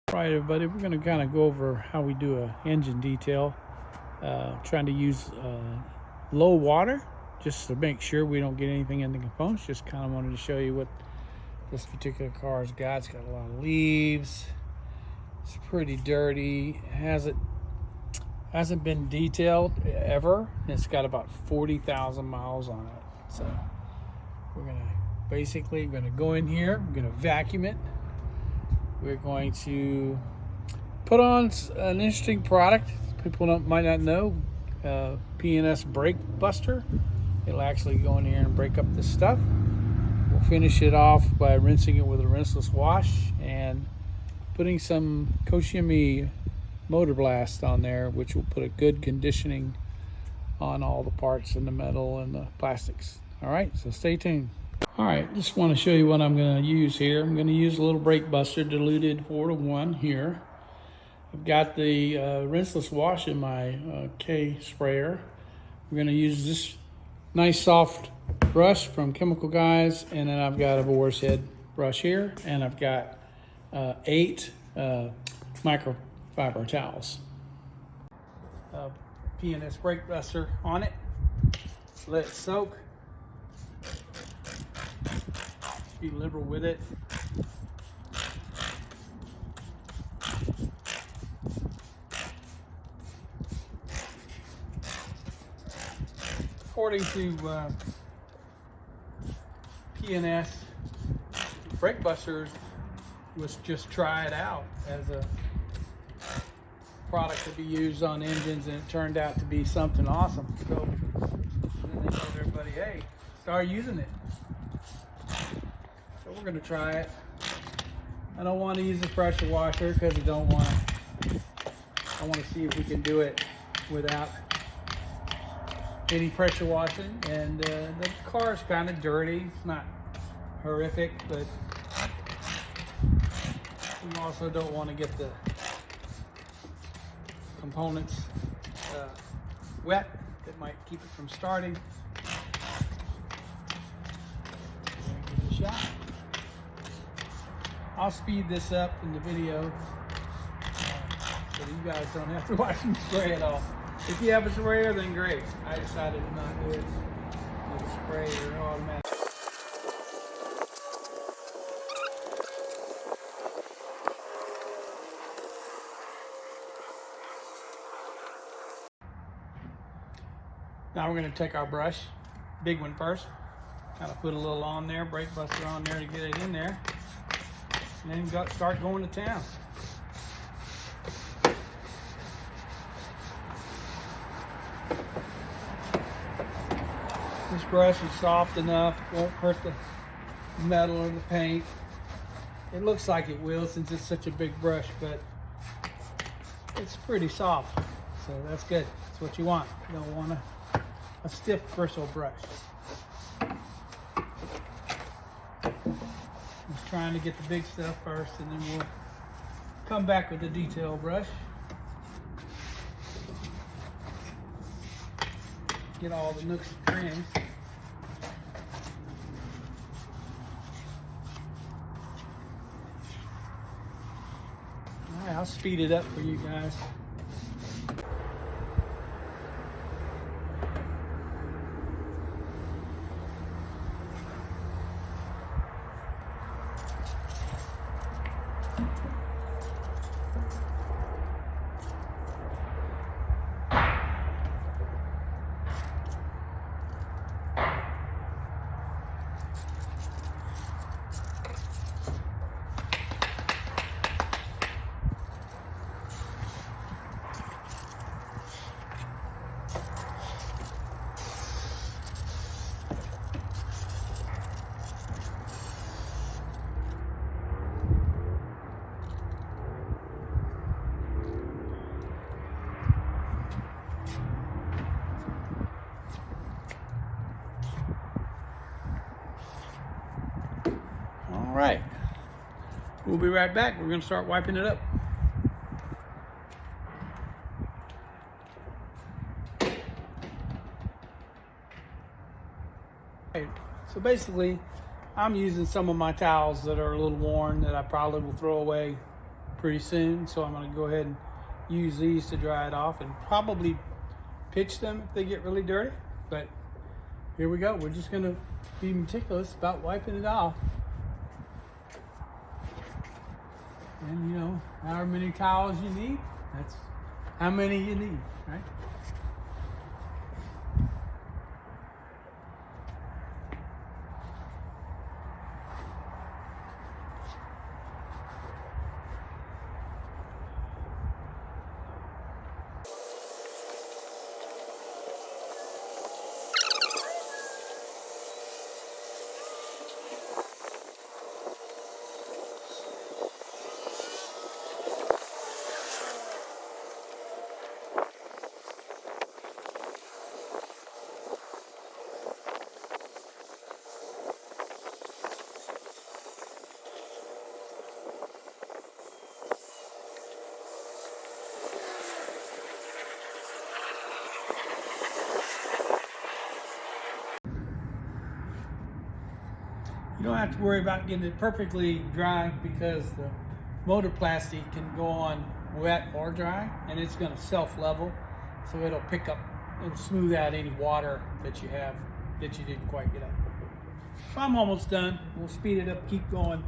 All right, everybody, we're going to kind of go over how we do a engine detail. Trying to use low water just to make sure we don't get anything in the components. Just kind of wanted to show you what this particular car's got. It's got a lot of leaves. It's pretty dirty. It hasn't been detailed ever. It's got about 40,000 miles on it. So we're going to go in here. We're going to vacuum it. We're going to put on an interesting product people might not know, P&S Brakebuster. It'll actually go in here and break up this stuff. We'll finish it off by rinsing it with a rinseless wash and putting some Koch-Chemie Motorplast on there, which will put a good conditioning on all the parts and the metal and the plastics. All right, so stay tuned. All right, just want to show you what I'm going to use here. I'm going to use a little Brakebuster diluted 4:1 here. I've got the rinseless wash in my K sprayer. We're going to use this nice soft brush from Chemical Guys, and then I've got a boar's head brush here, and I've got 8 microfiber towels. P&S Brakebuster on it. Let it soak. Be liberal with it. According to P&S, Brakebusters was just try it out as a product to be used on engines, and it turned out to be something awesome. So then they told everybody, hey, start using it. So we're going to try it. I don't want to use the pressure washer because I want to see if we can do it without any pressure washing. And the car's kind of dirty. It's not horrific, but we also don't want to get the components wet. That might keep it from starting. Give it a shot. I'll speed this up in the video so that you guys don't have to watch me spray it all. If you have a sprayer, then great. I decided to not do it with a sprayer or automatic. Now we're going to take our brush, big one first, kind of put a little on there, Brakebuster on there to get it in there, and then start going to town. This brush is soft enough, won't hurt the metal or the paint. It looks like it will since it's such a big brush, but it's pretty soft, so that's good. That's what you want. You don't want a stiff bristle brush. Just trying to get the big stuff first, and then we'll come back with the detail brush. Get all the nooks and crannies. All right, I'll speed it up for you guys. All right, we'll be right back. We're going to start wiping it up. So basically, I'm using some of my towels that are a little worn that I probably will throw away pretty soon, so I'm going to go ahead and use these to dry it off and probably pitch them if they get really dirty. But here we go. We're just going to be meticulous about wiping it off. And you know, however many towels you need, that's how many you need, right? You don't have to worry about getting it perfectly dry because the motor plastic can go on wet or dry, and it's going to self-level, so it'll pick up and smooth out any water that you have that you didn't quite get up. So I'm almost done. We'll speed it up, keep going.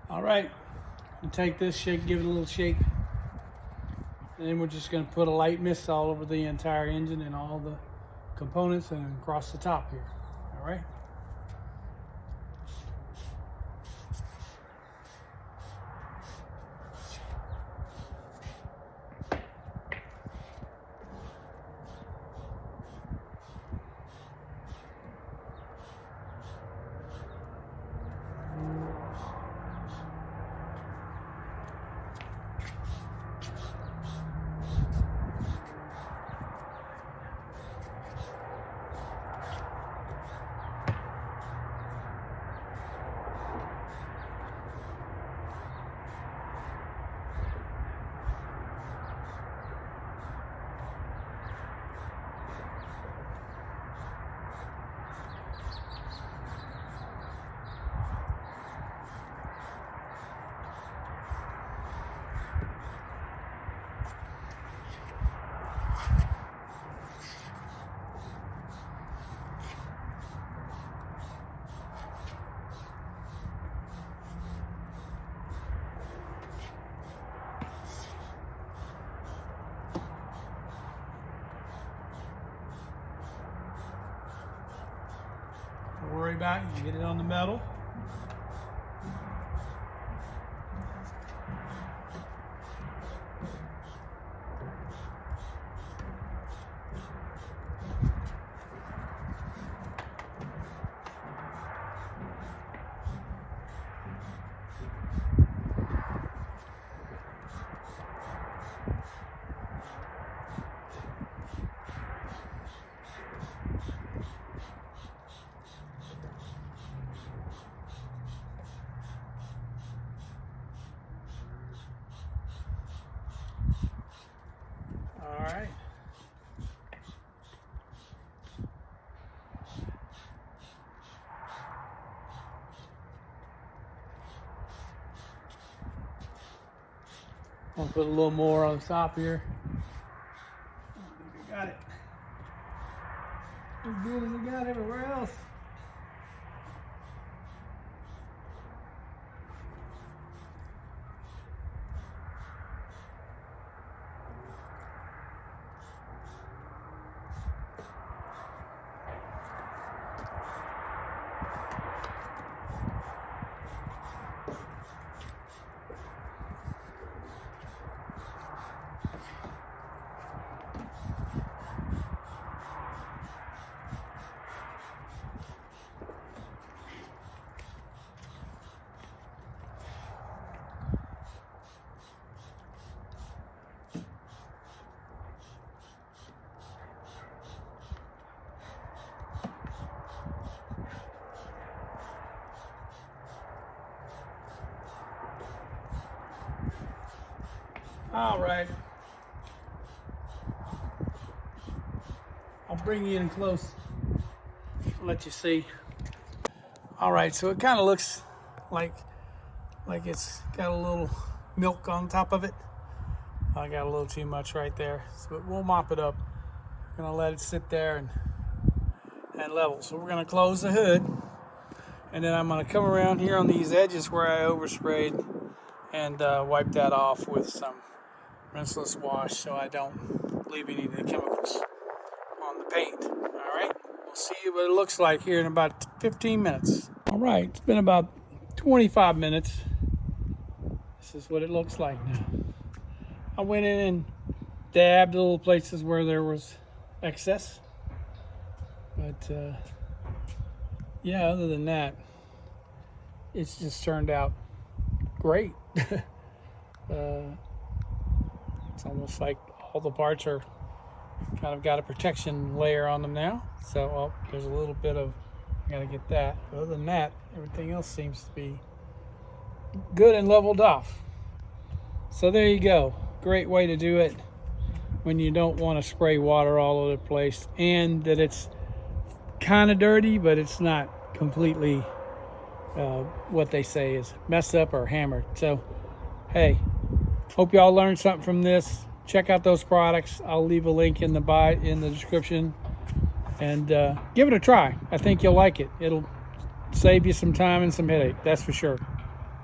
All right, we'll take this, shake, give it a little shake, and then we're just going to put a light mist all over the entire engine and all the components and across the top here. All right. Don't worry about it, you get it on the metal. All right. I'll put a little more on the top here. I think I got it. As good as I got everywhere else. All right. I'll bring you in close, let you see. All right, so it kind of looks like it's got a little milk on top of it. I got a little too much right there, but we'll mop it up. We're gonna let it sit there and level. So we're gonna close the hood, and then I'm gonna come around here on these edges where I oversprayed and wipe that off with some rinseless wash so I don't leave any of the chemicals on the paint. All right, we'll see what it looks like here in about 15 minutes. All right, it's been about 25 minutes. This is what it looks like now. I went in and dabbed little places where there was excess, but yeah, other than that, it's just turned out great. It's almost like all the parts are kind of got a protection layer on them now. So there's a little bit of, I gotta get that. But other than that, everything else seems to be good and leveled off. So there you go. Great way to do it when you don't want to spray water all over the place, and that it's kind of dirty, but it's not completely what they say is messed up or hammered. So hey, hope y'all learned something from this. Check out those products. I'll leave a link in the description, and give it a try. I think you'll like it. It'll save you some time and some headache, that's for sure.